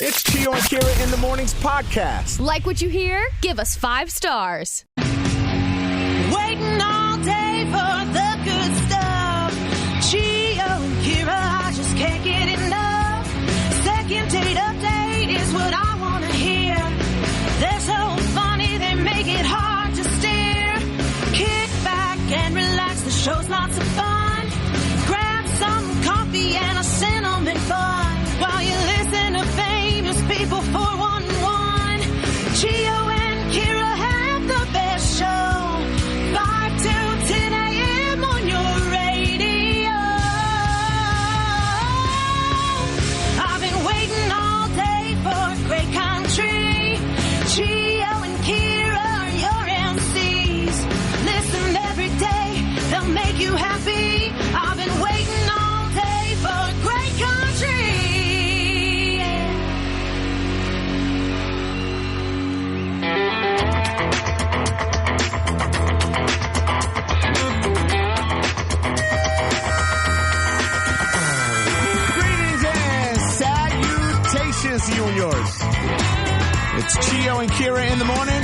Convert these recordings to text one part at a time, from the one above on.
It's Chio and Kira in the Mornings podcast. Like what you hear? Give us 5 stars. Waiting all day for the good stuff. Chio and Kira, I just can't get enough. Second date update is what I want to hear. They're so funny, they make it hard to stare. Kick back and relax, the show's lots of fun. Grab some coffee and a cinnamon bun while you listen to famous people 411. Chio and Kira have the best show. 5 to 10 a.m. on your radio. I've been waiting all day for great country. Chio and Kira are your MCs. Listen every day, they'll make you happy. I've been waiting all day for great country. Greetings and salutations to you and yours. It's Chio and Kira in the morning.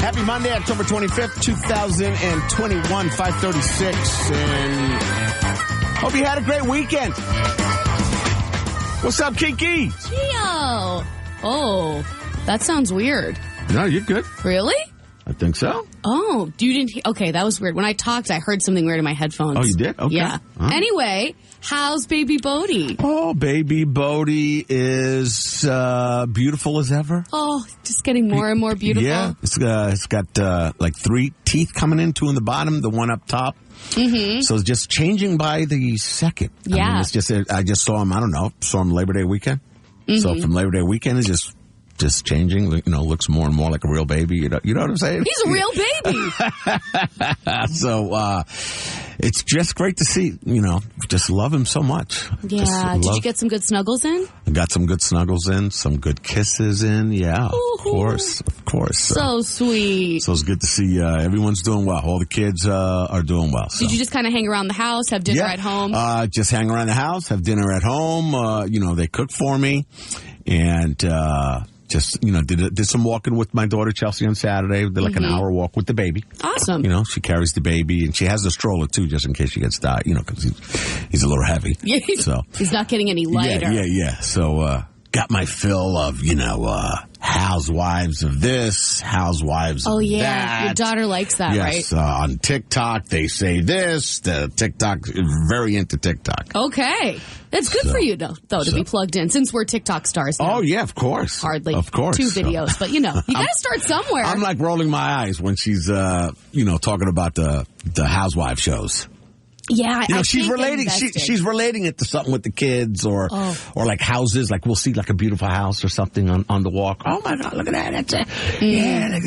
Happy Monday, October 25th, 2021, 5:36. And hope you had a great weekend. What's up, Kiki? Chio. Oh, that sounds weird. No, you're good. Really? I think so. Oh, you didn't. Okay, that was weird. When I talked, I heard something weird in my headphones. Oh, you did? Okay. Yeah. Huh? Anyway, how's baby Bodie? Oh, baby Bodie is beautiful as ever. Oh, just getting more and more beautiful. Yeah, it's got like 3 teeth coming in, 2 in the bottom, the 1 up top. Mm-hmm. So it's just changing by the second. Yeah. I mean, it's just, I just saw him, saw him Labor Day weekend. Mm-hmm. So from Labor Day weekend, it's just changing, looks more and more like a real baby. You know what I'm saying? He's a real baby. So, it's just great to see, just love him so much. Yeah. Did you get some good snuggles in? I got some good snuggles in, some good kisses in. Yeah, of course. So sweet. So it's good to see everyone's doing well. All the kids are doing well. So. Did you just kind of hang around the house, have dinner at home? Just hang around the house, have dinner at home. They cook for me. And just, did some walking with my daughter, Chelsea, on Saturday. Did like an hour walk with the baby. Awesome. She carries the baby, and she has a stroller, too, just in case she gets died, because he's a little heavy. Yeah, he's not getting any lighter. Yeah. So, got my fill of, housewives of this, housewives of that. Your daughter likes that, right? Yes, on TikTok, they say this. The TikTok, very into TikTok. Okay. It's good for you, though, to be plugged in, since we're TikTok stars now. Oh, yeah, of course. Hardly. Of course. 2 videos, but, you got to start somewhere. I'm like rolling my eyes when she's, talking about the housewife shows. Yeah, she's relating. She's relating it to something with the kids, or like houses. Like we'll see like a beautiful house or something on the walk. Oh my God, look at that! That's it. Yeah, like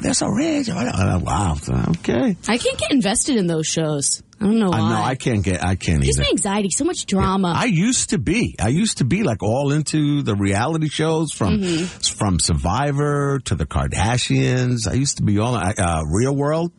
they're so rich. Wow. Okay. I can't get invested in those shows. I don't know why. No, I can't either. Gives me anxiety. So much drama. I used to be like all into the reality shows from Survivor to the Kardashians. I used to be all Real World.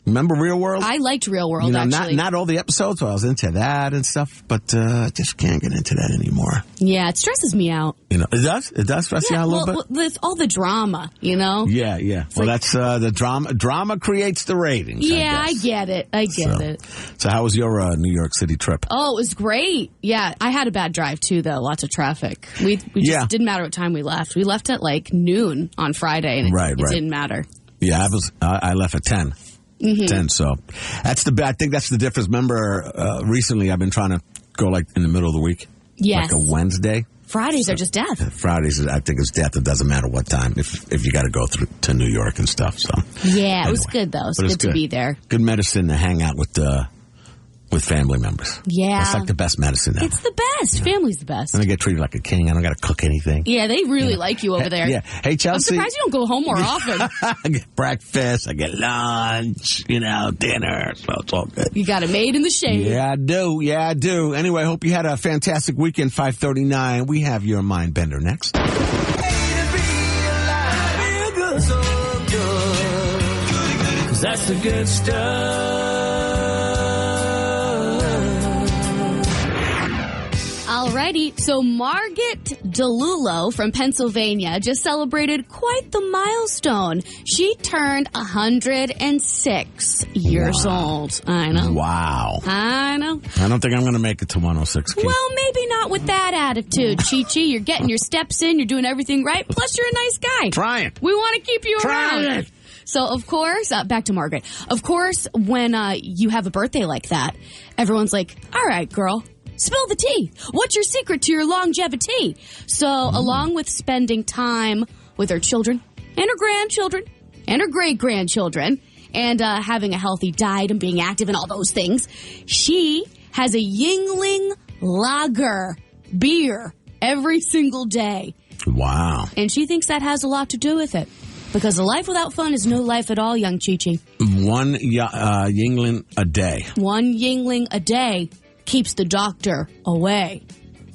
Remember Real World? I liked Real World, actually. Not all the episodes, but I was into that and stuff, but I just can't get into that anymore. Yeah, it stresses me out. It does? It does stress you out a little bit? With all the drama, Yeah. It's that's the drama. Drama creates the ratings. Yeah, I get it. So how was your New York City trip? Oh, it was great. Yeah, I had a bad drive, too, though. Lots of traffic. We just didn't matter what time we left. We left at, like, noon on Friday, and it didn't matter. Yeah, I left at 10. 10, so I think that's the difference. Remember, recently I've been trying to go like in the middle of the week. Yes. Like a Wednesday. Fridays are just death. Fridays, I think it's death. It doesn't matter what time if you got to go to New York and stuff. So yeah, it was good though. It's good to be there. Good medicine to hang out with family members. Yeah. That's like the best medicine ever. It's the best. Family's the best. And I get treated like a king. I don't got to cook anything. Yeah, they really like you over there. Yeah. Hey, Chelsea. I'm surprised you don't go home more often. I get breakfast. I get lunch, dinner. So it's all good. You got a maid in the shade. Yeah, I do. Anyway, I hope you had a fantastic weekend. 5:39. We have your mind bender next. Cause that's the good stuff. All right. Alrighty, so Margaret DeLulo from Pennsylvania just celebrated quite the milestone. She turned 106 years old. I know. Wow. I know. I don't think I'm going to make it to 106, Keith. Well, maybe not with that attitude, Chi-Chi. You're getting your steps in. You're doing everything right. Plus, you're a nice guy. Trying. We want to keep you around. Trying. So, of course, back to Margaret. Of course, when you have a birthday like that, everyone's like, all right, girl, spill the tea. What's your secret to your longevity? So, along with spending time with her children and her grandchildren and her great-grandchildren and having a healthy diet and being active and all those things, she has a Yingling Lager beer every single day. Wow. And she thinks that has a lot to do with it. Because a life without fun is no life at all, young Chi-Chi. One Yingling a day. One Yingling a day keeps the doctor away.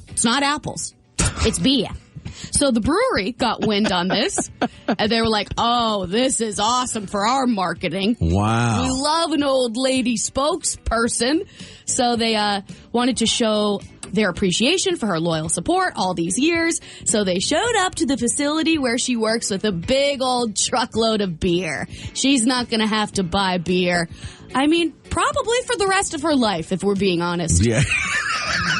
It's not apples. It's beer. So the brewery got wind on this, and they were like, oh, this is awesome for our marketing. Wow. We love an old lady spokesperson. So they wanted to show their appreciation for her loyal support all these years. So they showed up to the facility where she works with a big old truckload of beer. She's not going to have to buy beer. I mean, probably for the rest of her life, if we're being honest. Yeah.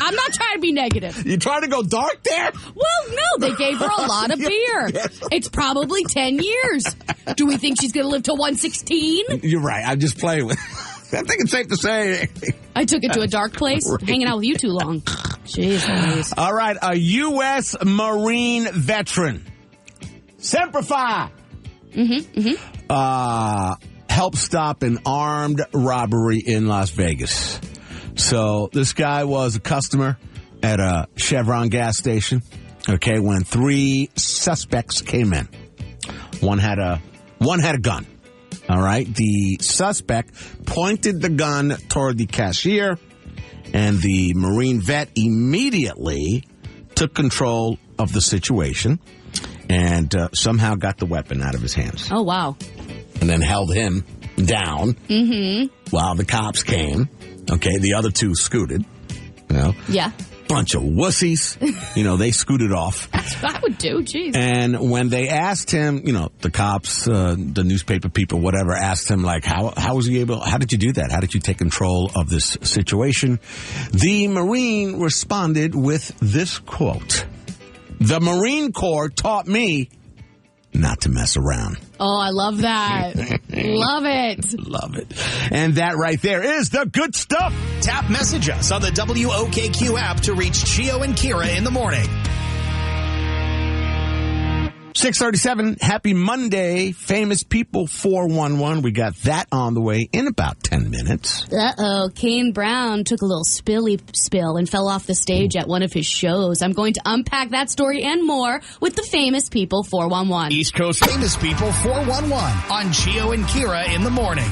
I'm not trying to be negative. You trying to go dark there? Well, no, they gave her a lot of beer. Yes. It's probably 10 years. Do we think she's going to live till 116? You're right. I'm just playing with I think it's safe to say. I took it to a dark place, hanging out with you too long. Jeez. All right, a U.S. Marine veteran, Semper Fi, helped stop an armed robbery in Las Vegas. So this guy was a customer at a Chevron gas station, okay, when 3 suspects came in. One had a gun. All right. The suspect pointed the gun toward the cashier, and the Marine vet immediately took control of the situation and somehow got the weapon out of his hands. Oh, wow. And then held him down while the cops came. Okay. The other 2 scooted. You know? Yeah. Bunch of wussies. You know, they scooted off. That's what I would do. Jeez. And when they asked him, you know, the cops, the newspaper people, whatever, asked him, like, how was he able, how did you do that? How did you take control of this situation? The Marine responded with this quote: "The Marine Corps taught me not to mess around." Oh, I love that. Love it. Love it. And that right there is the good stuff. Tap message us on the WOKQ app to reach Chio and Kira in the morning. 6:37. Happy Monday. Famous People 411. We got that on the way in about 10 minutes. Uh-oh. Kane Brown took a little spill and fell off the stage at one of his shows. I'm going to unpack that story and more with the Famous People 411. East Coast Famous People 411 on Chio and Kira in the morning.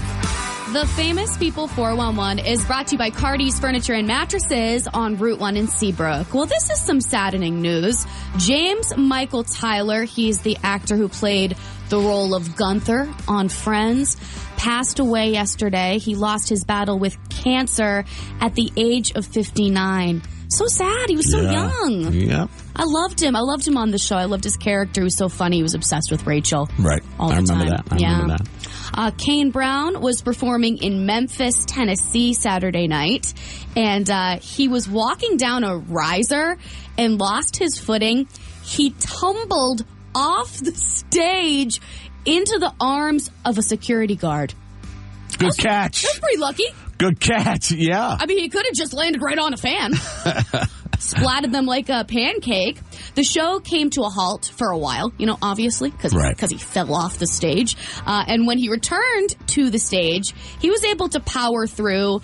The Famous People 411 is brought to you by Cardi's Furniture and Mattresses on Route 1 in Seabrook. Well, this is some saddening news. James Michael Tyler, he's the actor who played the role of Gunther on Friends, passed away yesterday. He lost his battle with cancer at the age of 59. So sad. He was so young. Yeah. I loved him. I loved him on the show. I loved his character. He was so funny. He was obsessed with Rachel. Right. All the I remember time. that. I remember that. Kane Brown was performing in Memphis, Tennessee Saturday night, and he was walking down a riser and lost his footing. He tumbled off the stage into the arms of a security guard. Good catch. That's pretty lucky. Good catch, yeah. I mean, he could have just landed right on a fan. Splatted them like a pancake. The show came to a halt for a while, you know, obviously, because he fell off the stage. And when he returned to the stage, he was able to power through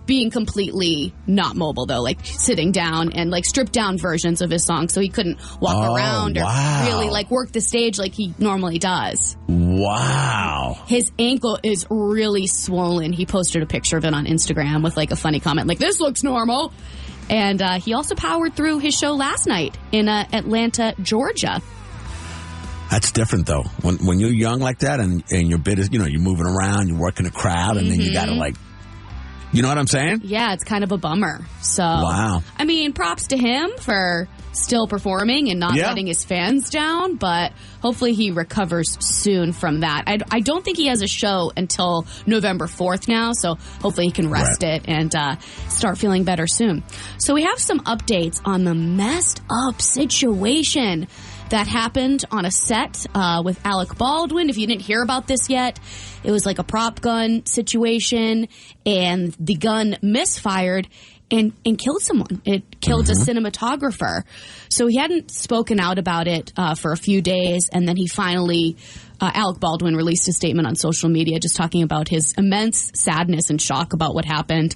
being completely not mobile, though, like sitting down and like stripped down versions of his song, so he couldn't walk around or really like work the stage like he normally does. Wow. His ankle is really swollen. He posted a picture of it on Instagram with like a funny comment like, "This looks normal." And he also powered through his show last night in Atlanta, Georgia. That's different, though. When you're young like that and your bit is, you know, you're moving around, you're working a crowd, and then you got to, like, You know what I'm saying? Yeah, it's kind of a bummer. So, wow. I mean, props to him for still performing and not letting his fans down, but hopefully he recovers soon from that. I don't think he has a show until November 4th now, so hopefully he can rest it and start feeling better soon. So we have some updates on the messed up situation that happened on a set with Alec Baldwin. If you didn't hear about this yet, it was like a prop gun situation, and the gun misfired and killed someone. It killed a cinematographer. So he hadn't spoken out about it for a few days, and then he finally, Alec Baldwin released a statement on social media just talking about his immense sadness and shock about what happened.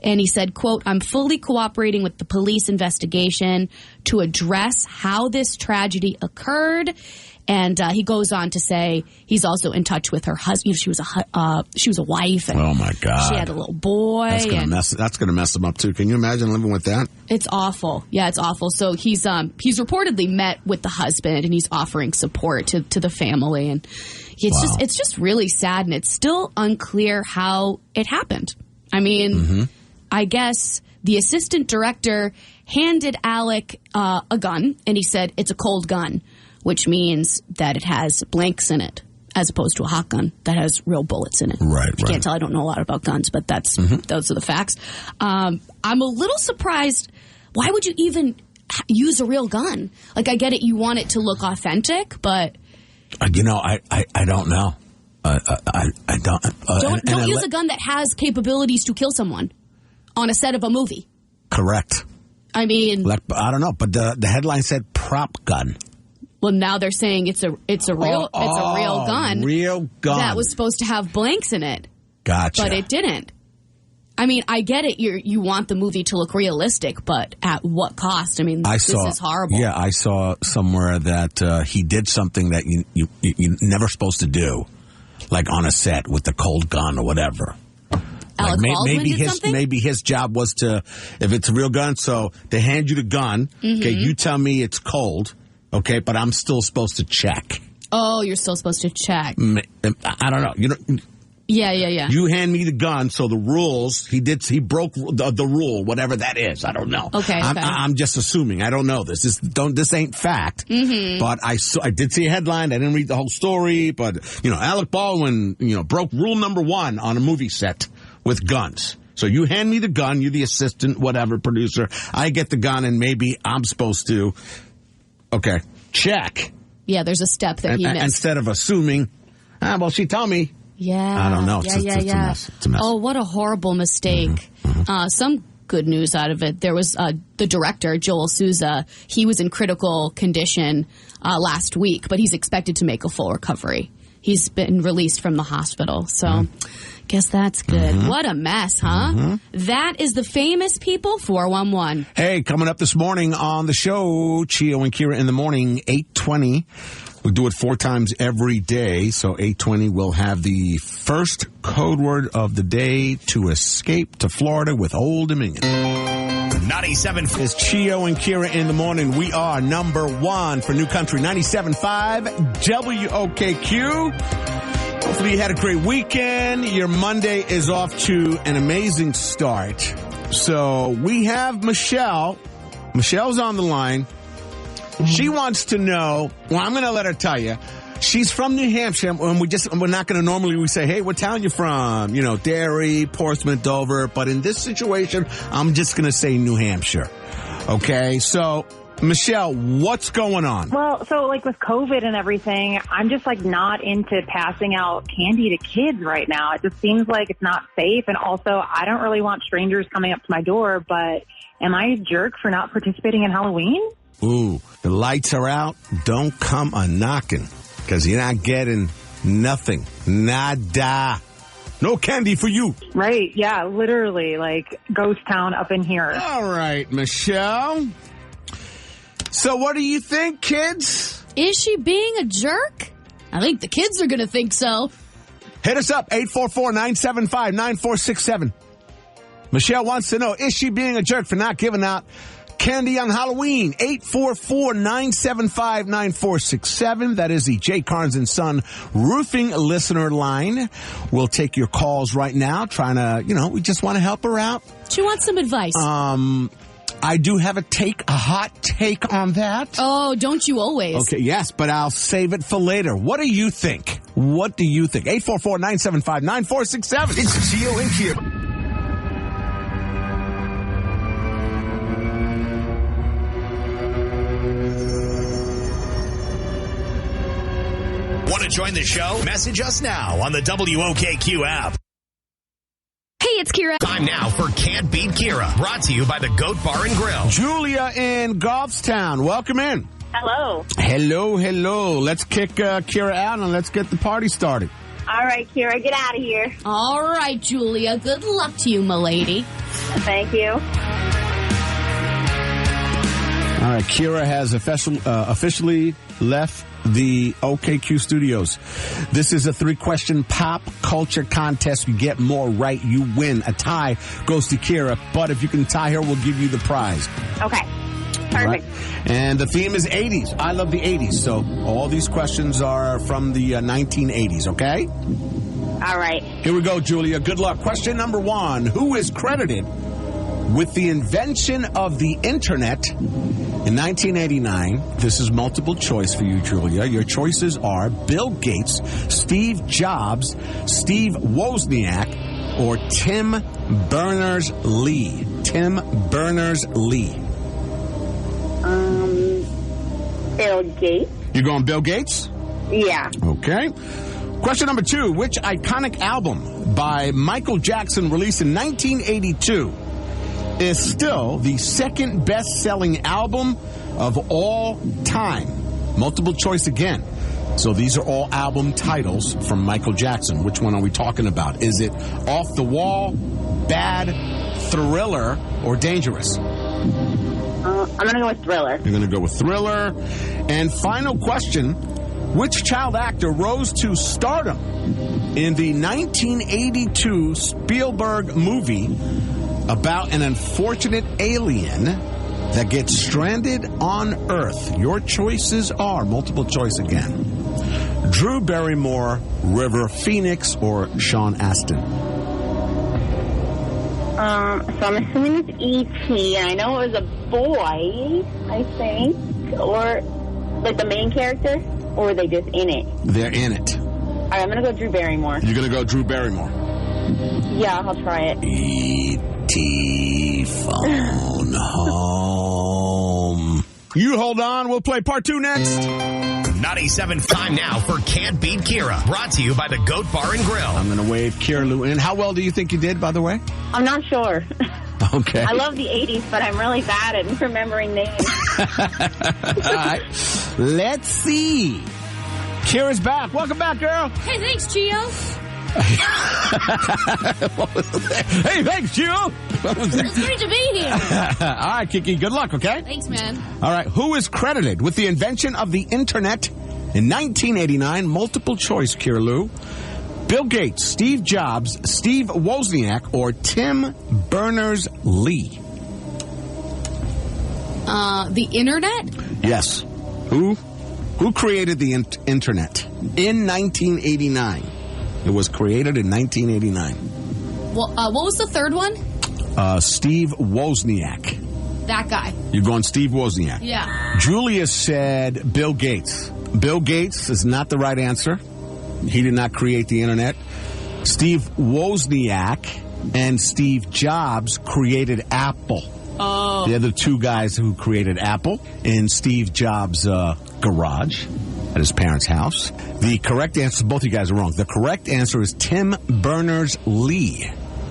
And he said, quote, "I'm fully cooperating with the police investigation to address how this tragedy occurred." And he goes on to say he's also in touch with her husband. She was a wife. And oh my God! She had a little boy. That's gonna mess him up too. Can you imagine living with that? It's awful. Yeah, it's awful. So he's reportedly met with the husband, and he's offering support to the family. And it's just really sad, and it's still unclear how it happened. I mean, I guess the assistant director handed Alec a gun, and he said it's a cold gun, which means that it has blanks in it, as opposed to a hot gun that has real bullets in it. Right. You can't tell I don't know a lot about guns, but those are the facts. I'm a little surprised. Why would you even use a real gun? Like, I get it, you want it to look authentic, but I don't know. I don't. Don't use a gun that has capabilities to kill someone on a set of a movie. Correct. I mean, I don't know, but the headline said prop gun. Well, now they're saying it's a real gun. Real gun that was supposed to have blanks in it. Gotcha. But it didn't. I mean, I get it. You want the movie to look realistic, but at what cost? I mean, this is horrible. Yeah, I saw somewhere that he did something that you're never supposed to do, like on a set with the cold gun or whatever. Alec Baldwin did something? Maybe his job was to, if it's a real gun, so they hand you the gun. Okay, you tell me it's cold. Okay, but I'm still supposed to check. Oh, you're still supposed to check. I don't know. Yeah. You hand me the gun, so the rules, he broke the rule, whatever that is. I don't know. Okay. I'm just assuming. I don't know this. This ain't fact. But I did see a headline. I didn't read the whole story, but, Alec Baldwin, broke rule number 1 on a movie set with guns. So you hand me the gun, you're the assistant, whatever, producer. I get the gun, and maybe I'm supposed to, check. Yeah, there's a step that he missed. Instead of assuming, she told me. Yeah. I don't know. It's a mess. It's a mess. Oh, what a horrible mistake. Some good news out of it. There was the director, Joel Souza. He was in critical condition last week, but he's expected to make a full recovery. He's been released from the hospital, so guess that's good. What a mess, huh? That is the Famous People 411. Hey, coming up this morning on the show, Chio and Kira in the morning, 8:20. We do it 4 times every day, so 8:20 we'll have the first code word of the day to escape to Florida with Old Dominion. 97 is Chio and Kira in the morning. We are number 1 for New Country, 97.5 WOKQ. Hopefully you had a great weekend. Your Monday is off to an amazing start. So we have Michelle. Michelle's on the line. She wants to know, well, I'm going to let her tell you. She's from New Hampshire, and we're not going to normally say, hey, what town you from? Derry, Portsmouth, Dover. But in this situation, I'm just going to say New Hampshire. Okay, so Michelle, what's going on? Well, so with COVID and everything, I'm just not into passing out candy to kids right now. It just seems like it's not safe. And also, I don't really want strangers coming up to my door, but am I a jerk for not participating in Halloween? Ooh, the lights are out. Don't come a-knocking, because you're not getting nothing. Nada. No candy for you. Right, yeah, literally, ghost town up in here. All right, Michelle. So what do you think, kids? Is she being a jerk? I think the kids are going to think so. Hit us up, 844-975-9467. Michelle wants to know, is she being a jerk for not giving out candy on Halloween. 844-975-9467. That is the J. Carnes and Son Roofing listener line. We'll take your calls right now, trying to, we just want to help her out. She wants some advice. I do have a hot take on that. Oh, don't you always? Okay, yes, but I'll save it for later. What do you think? 844-975-9467. It's Chio and Kira. Want to join the show? Message us now on the WOKQ app. Hey, it's Kira. Time now for Can't Beat Kira, brought to you by the Goat Bar and Grill. Julia in Goffstown, welcome in. Hello. Hello. Let's kick Kira out and let's get the party started. All right, Kira, get out of here. All right, Julia. Good luck to you, my lady. Thank you. All right, Kira has officially left the OKQ studios. This is a 3-question pop culture contest. You get more right, you win. A tie goes to Kira, but if you can tie her, we'll give you the prize. Okay. Perfect. Right. And the theme is 80s. I love the 80s. So all these questions are from the 1980s, okay? All right. Here we go, Julia. Good luck. Question number 1. Who is credited with the invention of the Internet in 1989? This is multiple choice for you, Julia. Your choices are Bill Gates, Steve Jobs, Steve Wozniak, or Tim Berners-Lee. Tim Berners-Lee. Bill Gates. You're going Bill Gates? Yeah. Okay. Question number 2. Which iconic album by Michael Jackson released in 1982 is still the second best-selling album of all time? Multiple choice again. So these are all album titles from Michael Jackson. Which one are we talking about? Is it Off the Wall, Bad, Thriller, or Dangerous? I'm going to go with Thriller. You're going to go with Thriller. And final question. Which child actor rose to stardom in the 1982 Spielberg movie about an unfortunate alien that gets stranded on Earth? Your choices are, multiple choice again, Drew Barrymore, River Phoenix, or Sean Astin? So I'm assuming it's E.T., and I know it was a boy, I think, or like the main character, or were they just in it? They're in it. All right, I'm going to go Drew Barrymore. You're going to go Drew Barrymore? Yeah, I'll try it. E.T. phone home. You hold on. We'll play part 2 next. 97 time now for Can't Beat Kira, brought to you by the Goat Bar and Grill. I'm going to wave Kira Lou in. How well do you think you did, by the way? I'm not sure. Okay. I love the 80s, but I'm really bad at remembering names. All right. Let's see. Kira's back. Welcome back, girl. Hey, thanks, Chio. Hey, thanks, Chio. It's great to be here. All right, Kiki. Good luck, okay? Thanks, man. All right. Who is credited with the invention of the Internet in 1989? Multiple choice, Kira Lou. Bill Gates, Steve Jobs, Steve Wozniak, or Tim Berners-Lee? The Internet? Yes. Who created the Internet in 1989? It was created in 1989. Well, what was the third one? Steve Wozniak. That guy. You're going Steve Wozniak. Yeah. Julia said Bill Gates. Bill Gates is not the right answer. He did not create the Internet. Steve Wozniak and Steve Jobs created Apple. Oh. They're the two guys who created Apple in Steve Jobs' garage at his parents' house. The correct answer, both of you guys are wrong. The correct answer is Tim Berners-Lee.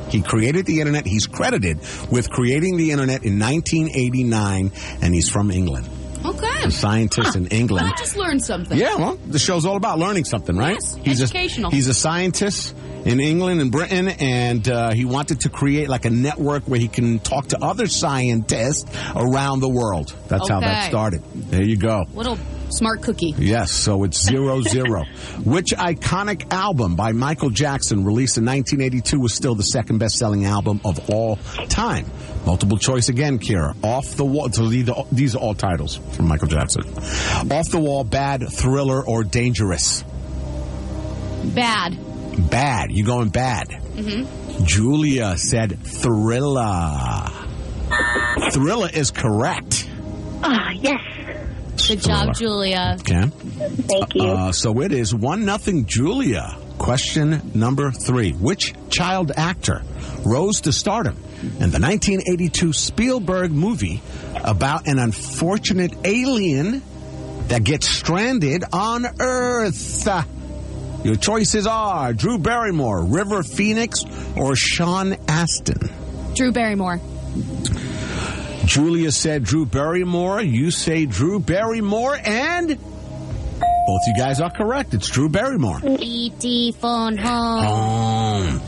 He created the Internet. He's credited with creating the Internet in 1989, and he's from England. Okay. A scientist in England. I just learned something. Yeah, well, the show's all about learning something, right? Yes, educational. He's a scientist in England and Britain, and he wanted to create like a network where he can talk to other scientists around the world. That's how that started. There you go. Little smart cookie. Yes, so it's 0-0. Which iconic album by Michael Jackson, released in 1982, was still the second best-selling album of all time? Multiple choice again, Kira. Off the Wall. So these are all titles from Michael Jackson. Off the Wall, Bad, Thriller, or Dangerous? Bad. Bad. You going bad? Mm-hmm. Julia said Thriller. Thriller is correct. Yes. Good job, Julia. Okay. Thank you. So it is 1-0, Julia. Question number 3. Which child actor rose to stardom in the 1982 Spielberg movie about an unfortunate alien that gets stranded on Earth? Your choices are Drew Barrymore, River Phoenix, or Sean Astin. Drew Barrymore. Julia said Drew Barrymore. You say Drew Barrymore, and both you guys are correct. It's Drew Barrymore. E.T. phone home.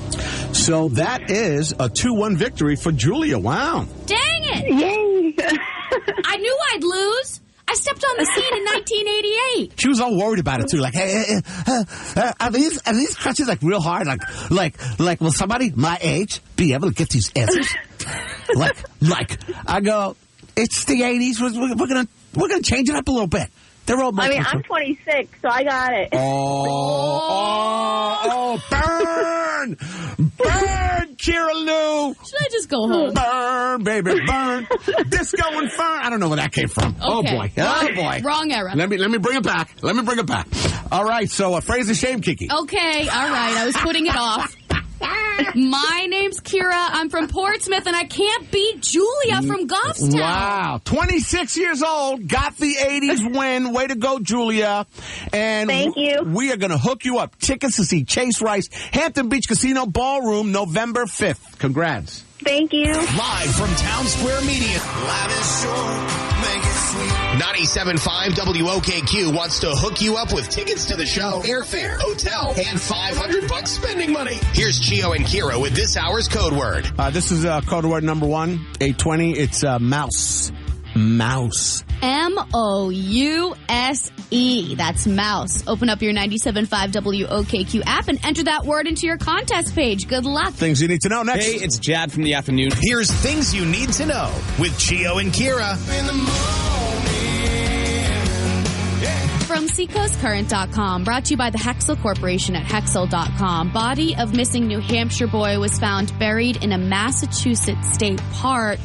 So that is a 2-1 victory for Julia. Wow. Dang it. Yay. I knew I'd lose. I stepped on the scene in 1988. She was all worried about it too. Like, hey, are these questions like real hard? Like, will somebody my age be able to get these answers? like, I go, it's the 80s. We're gonna change it up a little bit. They're all. I'm 26, so I got it. Oh, burn, Kira Lou. Should I just go home? Burn, baby, burn. Disco Inferno. I don't know where that came from. Okay. Oh boy. Wrong era. Let me bring it back. All right. So a phrase of shame, Kiki. Okay. All right. I was putting it off. My name's Kira. I'm from Portsmouth, and I can't beat Julia from Goffstown. Wow. 26 years old, got the 80s win. Way to go, Julia. And thank you. We are going to hook you up. Tickets to see Chase Rice, Hampton Beach Casino Ballroom, November 5th. Congrats. Thank you. Live from Town Square Media. Live is short, make it sweet. 97.5 WOKQ wants to hook you up with tickets to the show, airfare, hotel, and $500 spending money. Here's Chio and Kira with this hour's code word. This is code word number 1, 820. It's mouse. Mouse. M-O-U-S-E. That's mouse. Open up your 97.5 WOKQ app and enter that word into your contest page. Good luck. Things you need to know next. Hey, it's Jad from the afternoon. Here's Things You Need to Know with Chio and Kira. In the morning. From SeacoastCurrent.com, brought to you by the Hexel Corporation at Hexel.com. Body of missing New Hampshire boy was found buried in a Massachusetts state park.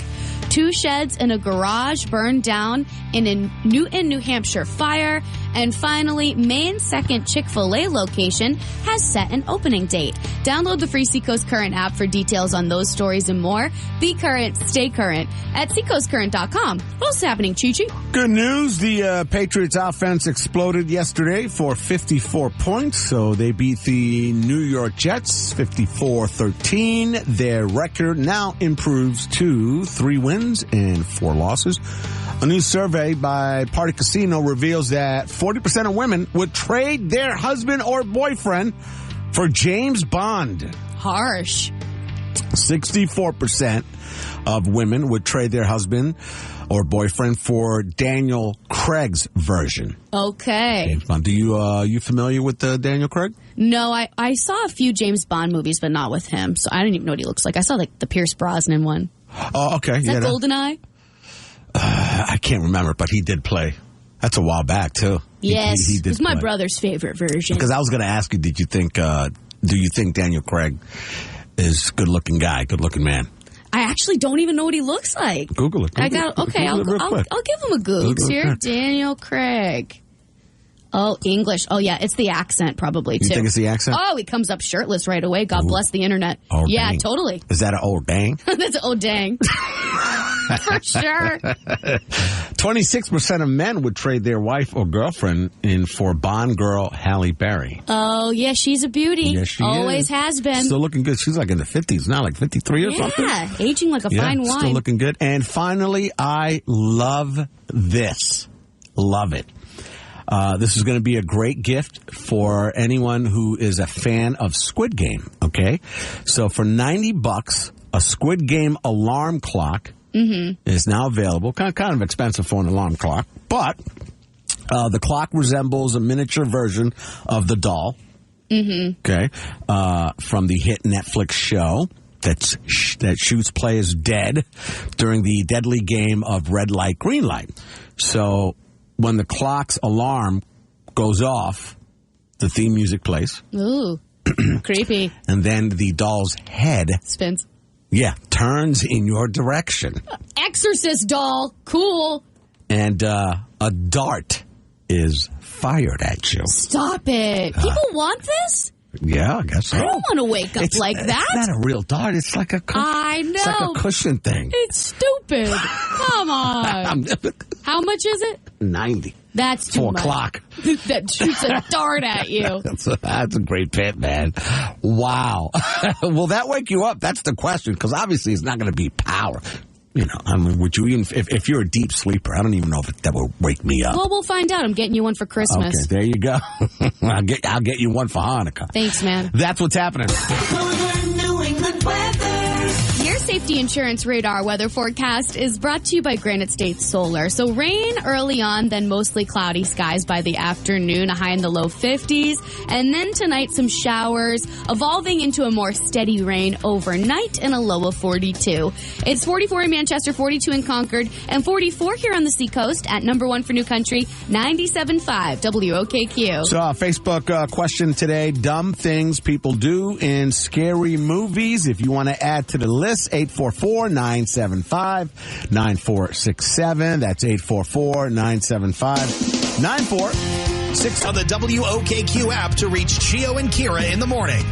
2 sheds and a garage burned down in a Newton, New Hampshire fire. And finally, Maine's second Chick-fil-A location has set an opening date. Download the free Seacoast Current app for details on those stories and more. Be current, stay current at SeacoastCurrent.com. What's happening, Chi-Chi? Good news. The Patriots offense exploded yesterday for 54 points. So they beat the New York Jets 54-13. Their record now improves to 3 wins and 4 losses. A new survey by Party Casino reveals that 40% of women would trade their husband or boyfriend for James Bond. Harsh. 64% of women would trade their husband or boyfriend for Daniel Craig's version. Okay. James Bond. Do you familiar with Daniel Craig? No, I saw a few James Bond movies, but not with him. So I don't even know what he looks like. I saw like the Pierce Brosnan one. Oh, okay. Is that GoldenEye? I can't remember, but he did play. That's a while back, too. Yes. He did it was my play. Brother's favorite version. Because I was going to ask you, do you think Daniel Craig is good-looking guy, good-looking man? I actually don't even know what he looks like. Google it. I'll give him a Googs here. Daniel Craig. Oh, English. Oh, yeah, it's the accent probably, too. You think it's the accent? Oh, he comes up shirtless right away. God bless the internet. Oh, yeah, dang. totally. Is that an old dang? That's oh, dang. For sure. 26% of men would trade their wife or girlfriend for Bond girl Halle Berry. Oh, yeah, she's a beauty. Yes, she always has been. Still looking good. She's like in the 50s now, like 53 or something. Yeah, aging like a fine wine. Still looking good. And finally, I love this. Love it. This is going to be a great gift for anyone who is a fan of Squid Game, okay? So for $90, a Squid Game alarm clock is now available. Kind of expensive for an alarm clock, but the clock resembles a miniature version of the doll, okay, from the hit Netflix show that shoots players dead during the deadly game of red light, green light. So when the clock's alarm goes off, the theme music plays. Ooh, creepy. And then the doll's head spins. Yeah, turns in your direction. Exorcist doll. Cool. And a dart is fired at you. Stop it. People want this? Yeah, I guess so. I don't want to wake up like that. It's not a real dart. It's like a cushion. I know. It's like a cushion thing. It's stupid. Come on. How much is it? 90. That's too much. 4 o'clock. That shoots a dart at you. That's a great pit, man. Wow. Will that wake you up? That's the question, because obviously it's not going to be power. You know, I mean, would you even, if you're a deep sleeper, I don't even know if that would wake me up. Well, we'll find out. I'm getting you one for Christmas. Okay, there you go. I'll get you one for Hanukkah. Thanks, man. That's what's happening. New England weather. Your Safety Insurance Radar weather forecast is brought to you by Granite State Solar. So rain early on, then mostly cloudy skies by the afternoon, a high in the low 50s. And then tonight, some showers, evolving into a more steady rain overnight and a low of 42. It's 44 in Manchester, 42 in Concord, and 44 here on the Seacoast at number 1 for New Country, 97.5 WOKQ. So, Facebook question today, dumb things people do in scary movies. If you want to add to the list, 844-975-9467. That's 844-975-9467. On the WOKQ app to reach Chio and Kira in the morning.